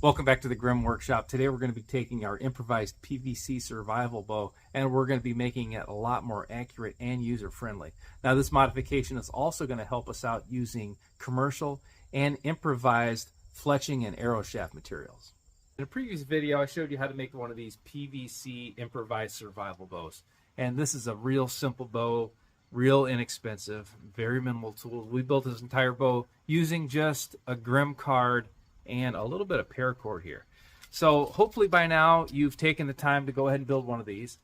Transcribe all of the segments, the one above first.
Welcome back to the Grimm Workshop. Today we're going to be taking our improvised PVC Survival Bow and we're going to be making it a lot more accurate and user-friendly. Now this modification is also going to help us out using commercial and improvised fletching and arrow shaft materials. In a previous video I showed you how to make one of these PVC improvised survival bows. And this is a real simple bow, real inexpensive, very minimal tools. We built this entire bow using just a Grimm card and a little bit of paracord here. So hopefully by now you've taken the time to go ahead and build one of these.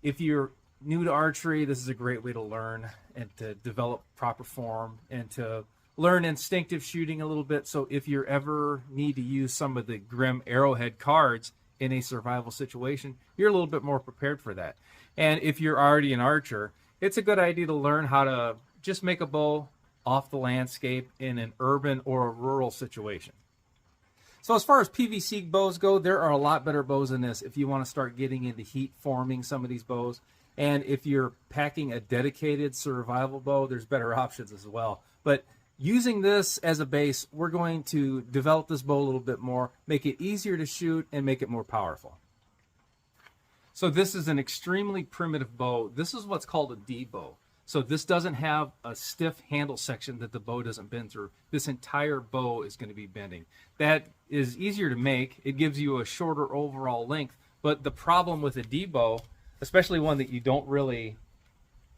If you're new to archery, this is a great way to learn and to develop proper form and to learn instinctive shooting a little bit. So if you ever need to use some of the Grimm arrowhead cards in a survival situation, you're a little bit more prepared for that. And if you're already an archer, it's a good idea to learn how to just make a bow off the landscape in an urban or a rural situation. So as far as PVC bows go, there are a lot better bows than this if you want to start getting into heat forming some of these bows. And if you're packing a dedicated survival bow, there's better options as well. But using this as a base, we're going to develop this bow a little bit more, make it easier to shoot, and make it more powerful. So this is an extremely primitive bow. This is what's called a D bow. So this doesn't have a stiff handle section that the bow doesn't bend through. This entire bow is going to be bending. That is easier to make. It gives you a shorter overall length. But the problem with a D bow, especially one that you don't really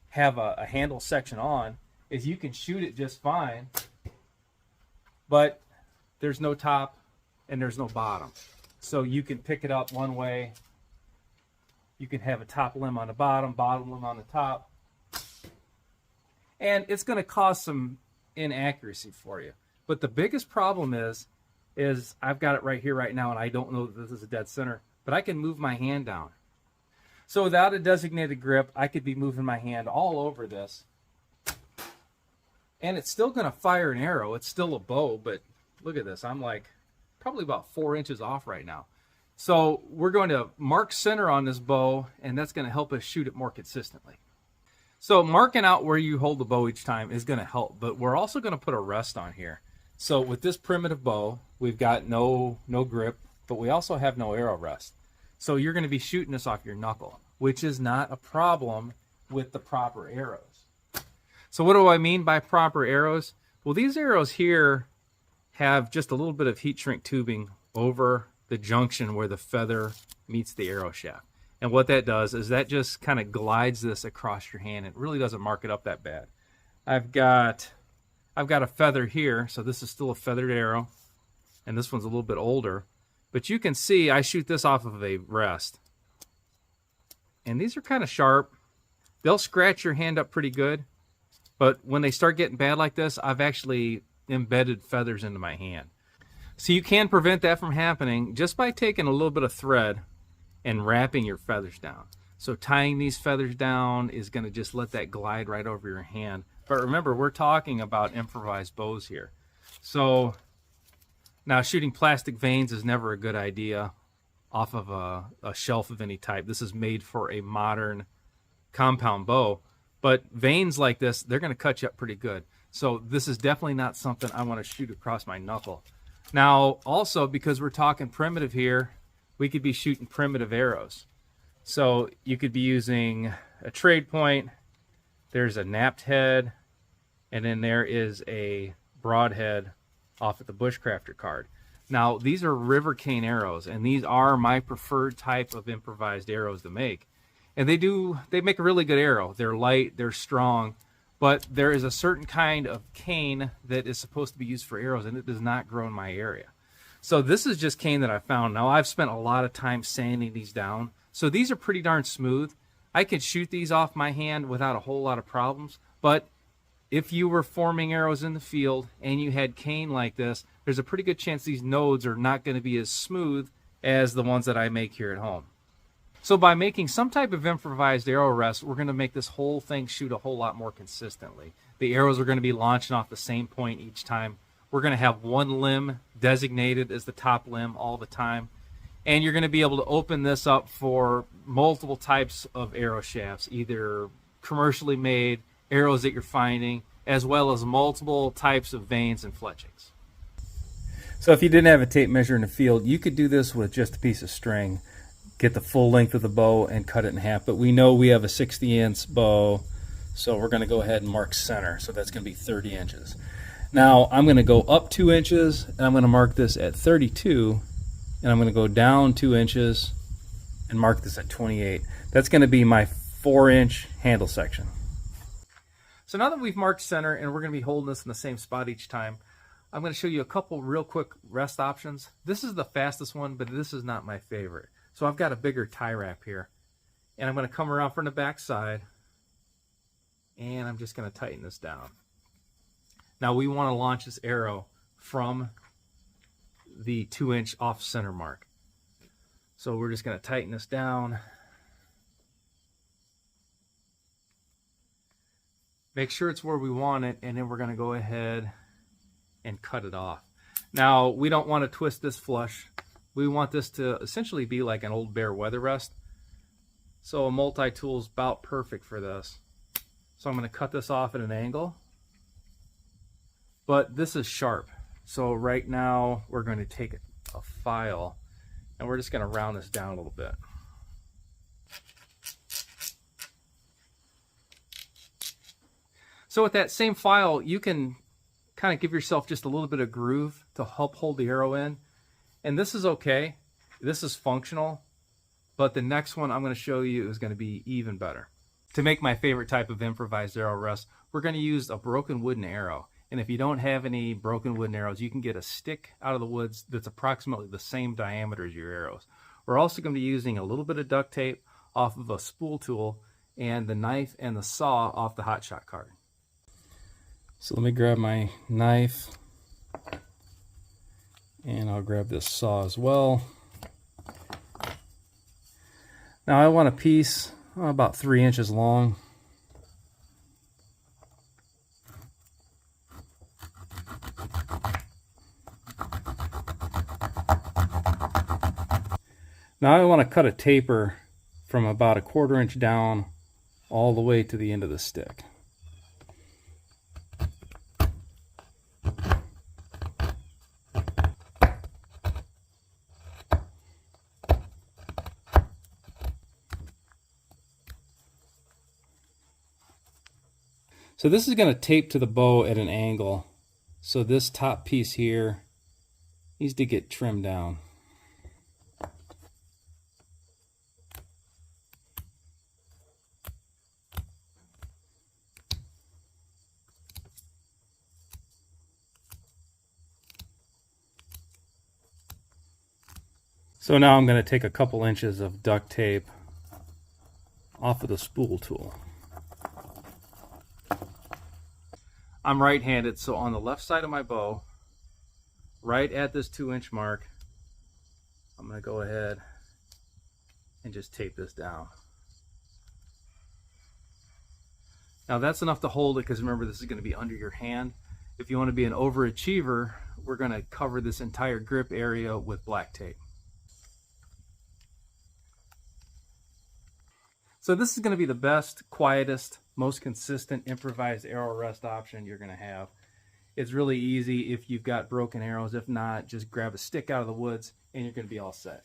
have a handle section on, is you can shoot it just fine, but there's no top and there's no bottom. So you can pick it up one way. You can have a top limb on the bottom limb on the top. And it's going to cause some inaccuracy for you. But the biggest problem is I've got it right here right now, and I don't know that this is a dead center, but I can move my hand down. So without a designated grip, I could be moving my hand all over this. And it's still going to fire an arrow. It's still a bow, but look at this. I'm like probably about 4 inches off right now. So we're going to mark center on this bow, and that's going to help us shoot it more consistently. So marking out where you hold the bow each time is going to help, but we're also going to put a rest on here. So with this primitive bow, we've got no grip, but we also have no arrow rest. So you're going to be shooting this off your knuckle, which is not a problem with the proper arrows. So what do I mean by proper arrows? Well, these arrows here have just a little bit of heat shrink tubing over the junction where the feather meets the arrow shaft. And what that does is that just kind of glides this across your hand. It really doesn't mark it up that bad. I've got a feather here, so this is still a feathered arrow, and this one's a little bit older. But you can see I shoot this off of a rest. And these are kind of sharp. They'll scratch your hand up pretty good, but when they start getting bad like this, I've actually embedded feathers into my hand. So you can prevent that from happening just by taking a little bit of thread and wrapping your feathers down. So tying these feathers down is going to just let that glide right over your hand. But remember, we're talking about improvised bows here. So now shooting plastic vanes is never a good idea off of a shelf of any type. This is made for a modern compound bow. But vanes like this, they're going to cut you up pretty good. So this is definitely not something I want to shoot across my knuckle. Now also, because we're talking primitive here, we could be shooting primitive arrows. So you could be using a trade point, there's a napped head, and then there is a broadhead off at the Bushcrafter card. Now these are river cane arrows, and these are my preferred type of improvised arrows to make. And they make a really good arrow. They're light, they're strong, but there is a certain kind of cane that is supposed to be used for arrows, and it does not grow in my area. So this is just cane that I found. Now I've spent a lot of time sanding these down. So these are pretty darn smooth. I could shoot these off my hand without a whole lot of problems. But if you were forming arrows in the field and you had cane like this, there's a pretty good chance these nodes are not going to be as smooth as the ones that I make here at home. So by making some type of improvised arrow rest, we're going to make this whole thing shoot a whole lot more consistently. The arrows are going to be launching off the same point each time. We're going to have one limb designated as the top limb all the time. And you're going to be able to open this up for multiple types of arrow shafts, either commercially made arrows that you're finding, as well as multiple types of vanes and fletchings. So if you didn't have a tape measure in the field, you could do this with just a piece of string. Get the full length of the bow and cut it in half. But we know we have a 60-inch bow, so we're going to go ahead and mark center. So that's going to be 30 inches. Now I'm going to go up 2 inches, and I'm going to mark this at 32, and I'm going to go down 2 inches and mark this at 28. That's going to be my 4-inch handle section. So now that we've marked center and we're going to be holding this in the same spot each time, I'm going to show you a couple real quick rest options. This is the fastest one, but this is not my favorite. So I've got a bigger tie wrap here, and I'm going to come around from the back side, and I'm just going to tighten this down. Now we want to launch this arrow from the 2-inch off center mark. So we're just going to tighten this down. Make sure it's where we want it, and then we're going to go ahead and cut it off. Now we don't want to twist this flush. We want this to essentially be like an old bear weather rest. So a multi-tool is about perfect for this. So I'm going to cut this off at an angle. But this is sharp. So right now we're going to take a file and we're just going to round this down a little bit. So with that same file, you can kind of give yourself just a little bit of groove to help hold the arrow in. And this is okay. This is functional. But the next one I'm going to show you is going to be even better. To make my favorite type of improvised arrow rest, we're going to use a broken wooden arrow. And if you don't have any broken wooden arrows, you can get a stick out of the woods that's approximately the same diameter as your arrows. We're also going to be using a little bit of duct tape off of a spool tool and the knife and the saw off the hot shot card. So let me grab my knife, and I'll grab this saw as well. Now I want a piece about 3 inches long. Now I want to cut a taper from about a 1/4 inch down all the way to the end of the stick. So this is going to tape to the bow at an angle. So this top piece here needs to get trimmed down. So now I'm going to take a couple inches of duct tape off of the spool tool. I'm right-handed, so on the left side of my bow, right at this 2-inch mark, I'm going to go ahead and just tape this down. Now that's enough to hold it, because remember, this is going to be under your hand. If you want to be an overachiever, we're going to cover this entire grip area with black tape. So this is going to be the best, quietest, most consistent improvised arrow rest option you're going to have. It's really easy if you've got broken arrows. If not, just grab a stick out of the woods and you're going to be all set.